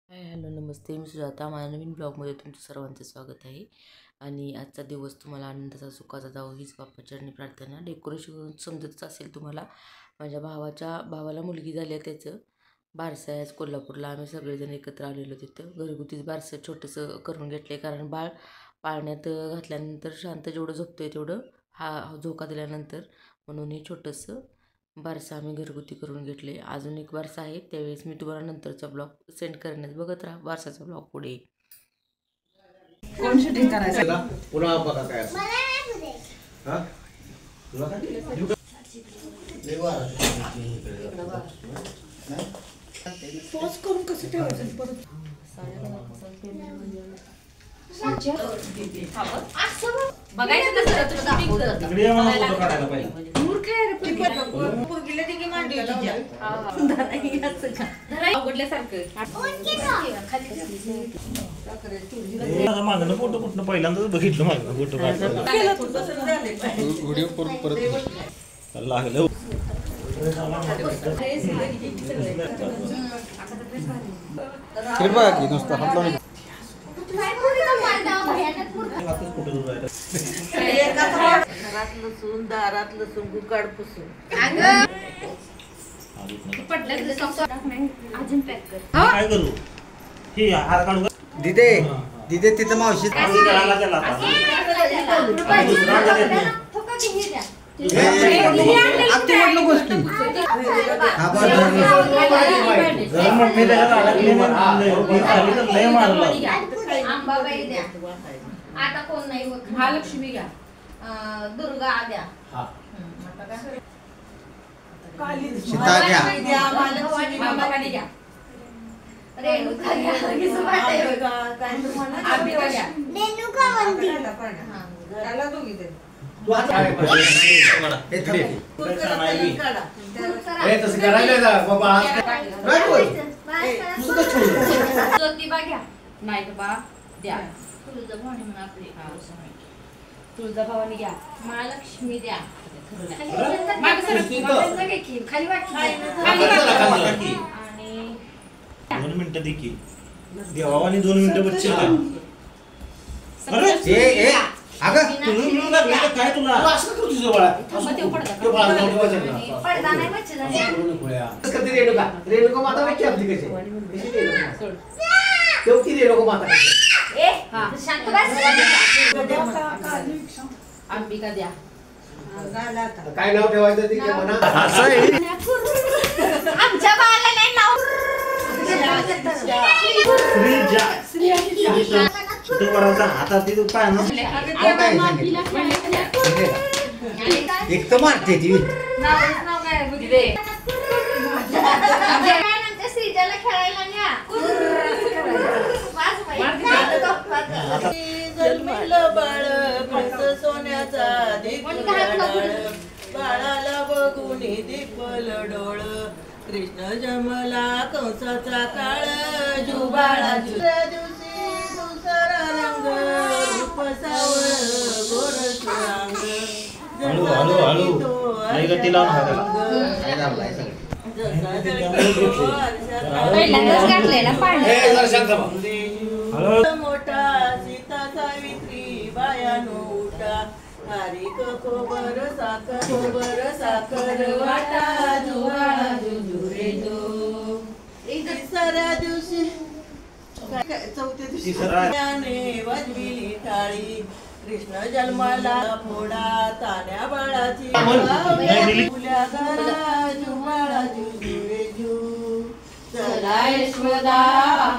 Hi hello नमस्ते, मी सुजाता. माझ्या नवीन ब्लॉगमध्ये तुमचं सर्वांचं स्वागत आहे. आणि आजचा दिवस तुम्हाला आनंदाचा सुखाचा जावो हीच बाप्पाचरणी प्रार्थना. डेकोरेशन समजतच असेल तुम्हाला. माझ्या भावाला मुलगी झाली आहे, त्याचं बारसं आहे आज कोल्हापूरला. आम्ही सगळेजण एकत्र आलेलो तिथं. घरगुतीच बारसं छोटंसं करून घेतलं आहे, कारण बाळ पाळण्यात घातल्यानंतर शांत जेवढं झोपतं आहे तेवढं हा झोका दिल्यानंतर, म्हणून हे छोटंसं बारसं आम्ही घरगुती करून घेतले. अजून एक बारसा आहे, त्यावेळेस मी तुम्हाला नंतरचा ब्लॉग सेंड करण्यास बघत राहा बारसाचा ब्लॉग पुढे. कोण शूटिंग करायचं पुन्हा बघा काय हां तुला काय पोस्ट करून कसं ठेवायचं परत बघायचं कसं तिकडे मला फोटो काढायला पाहिजे. मूर्ख आहे रे पोरगीला ती की मांडी मागणं फोटो कुठनं पहिल्यांदाच बघितलं. मागणं फोटो व्हिडिओ परत लागलं. बघा की नुसतं हात लावून घरात लसूण दारात लसूण गुकाड पुसून काय करू हे हार काढू दिदे दिदे तिथं मावशी आता कोण नाही. महालक्ष्मी घ्या, दुर्गा द्या, सीता घ्या, भवानी घ्या, रेणुका घ्या, अंबिका घ्या, ज्योतिबा घ्या, नाईकबा द्या, तुळजाभवानी म्हणा आपली तुळजाभवानी घ्या, महालक्ष्मी द्या, खाली आणि 2 मिनिटं देखील देवावानी 2 मिनिटं बच्चे काय तुला असं करतो तुझं बाळा पडदा नाही बच्चे झाले. रेणुका माता काय आपली कशी तेवढी रेणुका माता शांत बस. अंबिका द्या, काय नाव ठेवायचं ते म्हणा. आमच्या बाळाला नाही नाव हातात काय ना एक तर मारते ती नाव काय बुद्धे श्रीजाला खेळायला न्या. जन्मलं बाळ कंस सोन्याचा बाळाला बघून दीपल डोळ कृष्ण जन्मला कंसाचा काळ जुबाळा दिवशी दुसरा रंग रूप सावळ गोर सुरांग मोठा सीता सावित्री बायानो उठा हरिक खोबर साखर वाटा जुवाळा जुजुरे जो. तिसऱ्या दिवशी चौथ्या दिवशी त्याने वाजविली टाळी कृष्ण जन्माला फोडा तान्या बाळाची फुल्या घरा जुवाळा जुजुरे जू. चला यशोदा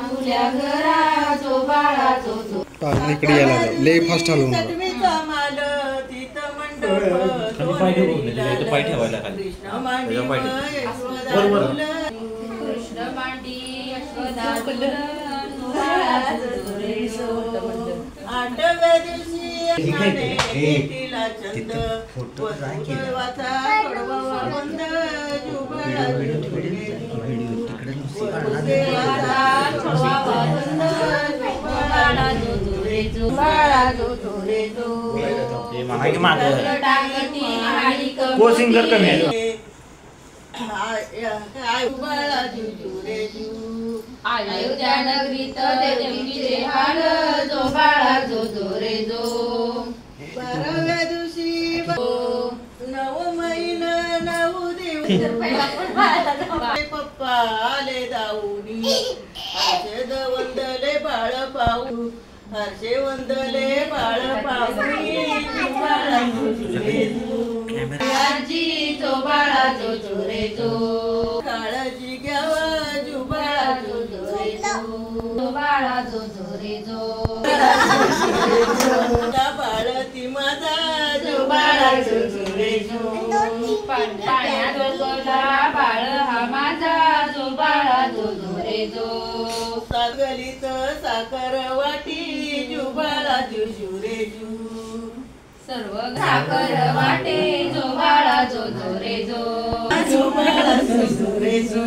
फुल्या घरा जो बाळा जो इकडे यायला लय फास्ट हलवून माल तिथ मंडप कृष्ण मांडी यशोदा आठव्या दिवशी तिला चंद वाचा पडवा बंद जुबाळा को सिंगर कमी आहे. बाळा जुजू रे जू अयोध्या नगरीत देवीचे हाल जो बाळा जो रे जो 12व्या दिवशी 9 महिना 9 दिवस पप्पा आले दाऊनी हर्षद वंदले बाळ पाहू हर्षे वंदले बाळ पाहुनी आजी जो बाळा जो रे जो काळजी घ्यावा जुबाळा जो रे जो बाळा जो रे जो बाळती माझा जो बाळा जो रे जो पाण्यात गोला बाळ हा माझा जो बाळा जो रे जो सागलीत साखर वाटी जुबाळा जू रे जू सर्व साखर वाटे जो बाळा जो रे जो जुबाळा जू रे जू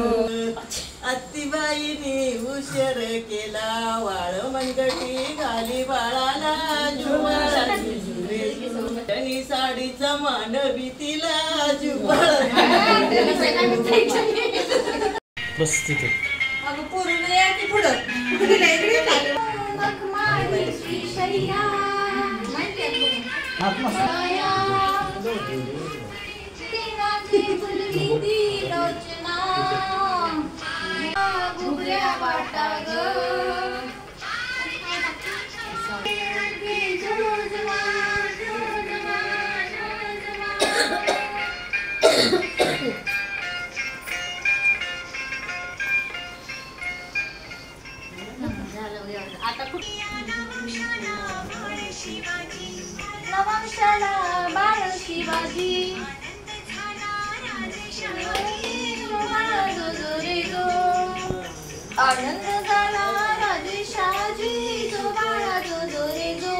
आत्तीबाईनी उशीर केला वाळ मनगटी घाली बाळाला जुबाळा जू रे जू आणि साडीचा मान भीतीला जुबाळा प्रस्थित आहे. अगं पोरीनं या की पुढं कुठे नाही इकडे नवंशाला बाळ शिवाजी आनंद झाला राजे शहाजी जो बाळा जो रे जो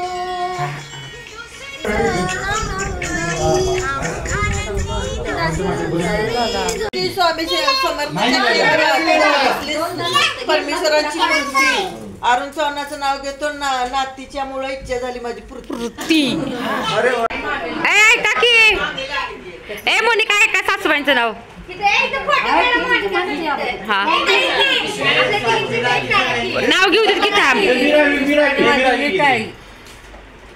स्वामी समर्थ परमेश्वराची मूर्ती अरुण चव्हाणाचं नाव घेतो नातीच्या मुळे इच्छा झाली माझी पूर्ती ए मोनिका आहे का सासूबाईंचं नाव हा नाव घेऊ देत की थांब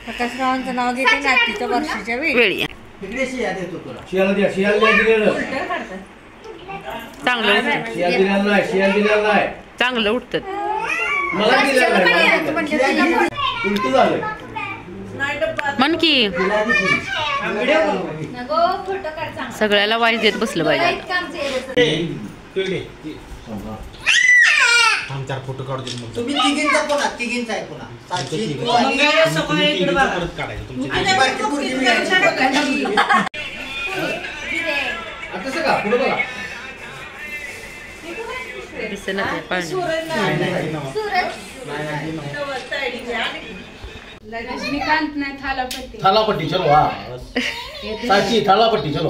प्रकाशरावांचं नाव घेते नातीच्या वर्षाच्या वेळी इकडे शिया देतो तुला चांगलं चांगलं उठतं म्हण की सगळ्याला वाईस देत बसलं पाहिजे चार फोटो काढू दे मग. तुम्ही तिघींचा कोणा तिघींचा आहे कोणा साक्षी तू आणि परत काढायचं तुमचे आणि बारकी पोरगी मी आहे. कसं का पुढे बघा दिसेना ते पाणी रजनीकांत नाही थालापट्टी थालापट्टी चलो हा साची थालापट्टी चलो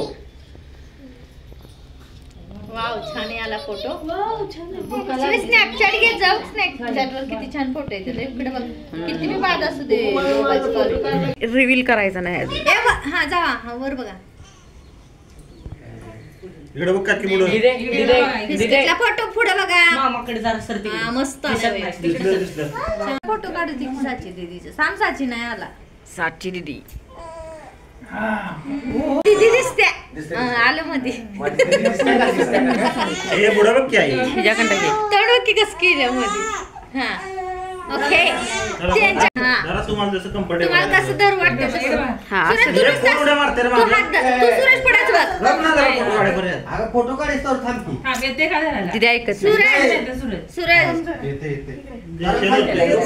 वाव छान आला फोटो स्नॅपचॅट घेत जाऊ स्नॅपचॅटवर किती छान फोटो येते इकडे बघ किती मी बाद असू दे रिव्हील करायचं नाही अजून. हा जावा हा वर बघा इकडे बघ काकी मुलं बिस्किटला फोटो पुढे बघा मामाकडे जरा सर्दी हा मस्त आला फोटो काढू ती साची दीदीचं सांग साची नाही आला साची दिदी दीदी दिसते आलं मध्ये हे बुडा बघ की आई तिच्याकडं घे तडव की कस केल्या मध्ये हा ओके जरा तुम्हाला जसं कम्फर्टेबल तुम्हाला कसं दर वाटतं तसं हा सुरेश, असं तू नुसतं- उड्या मारते रे तू मागे. हात द- तू सुरेश पुढेच बघ अगं फोटो काढायचं तर थांब की दिदी ऐकत नाही. सुरेश येते येते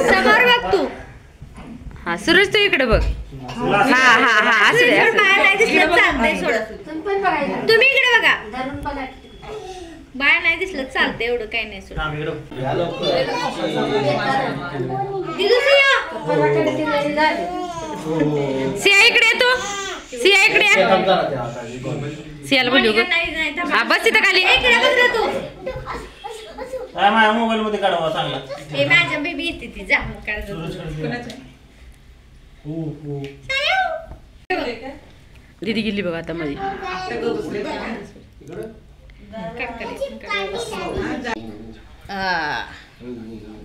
समोर बघ तू हा सुरेश तू इकडे बघ हा हा हा असू दे असू दे. बाया नाही दिसलं चालतंय सोड तुम्ही इकडे बघा बाया नाही दिसलं चालतंय एवढं काही नाही सोड दिदू सिया इकडे ये तू सिया इकडे ये. सियाला बोलू ग हा बस इथं खाली इकडे बघ रे तू काय माझ्या मोबाईल मध्ये काढावा चांगला हे माझ्या बेबी येते ती जा काढ दीदी गेली बघा आता मध्ये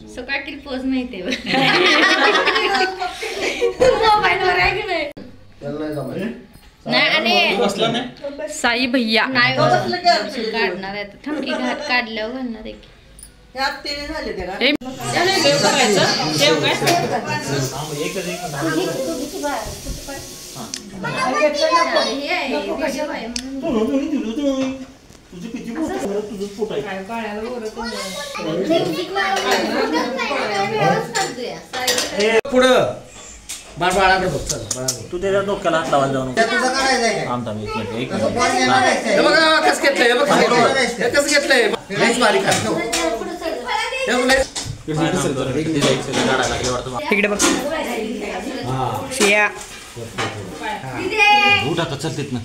सकाळ किती पोच माहिती मोबाईलवर आहे की नाही नाही आणि बसला नाही साई भैया नाही काढणार आहे थमकी घाट काढल्यावर घालणार आहे की. ह्यात तेने झाले ते का? ए, देव करायचं देव काय हे आहे, video आहे म्हणून. तुझे किती तुझं पोट आहे पुढं बाळाकडे बघ चल बाळाकडे तू त्याच्या डोक्याला हात लावायला जाऊन तुझं करायचंय काय? आमचा एक मिनिट एक असं मिनिट पोट घेणार नाहीच हे आहे. बघा कसं घेतलंय हे बघ हे कसं घेतलंय लईच बारीक आहे हे बघ, लईच- तिकडे बघ सिया उठ आता चल तिथनं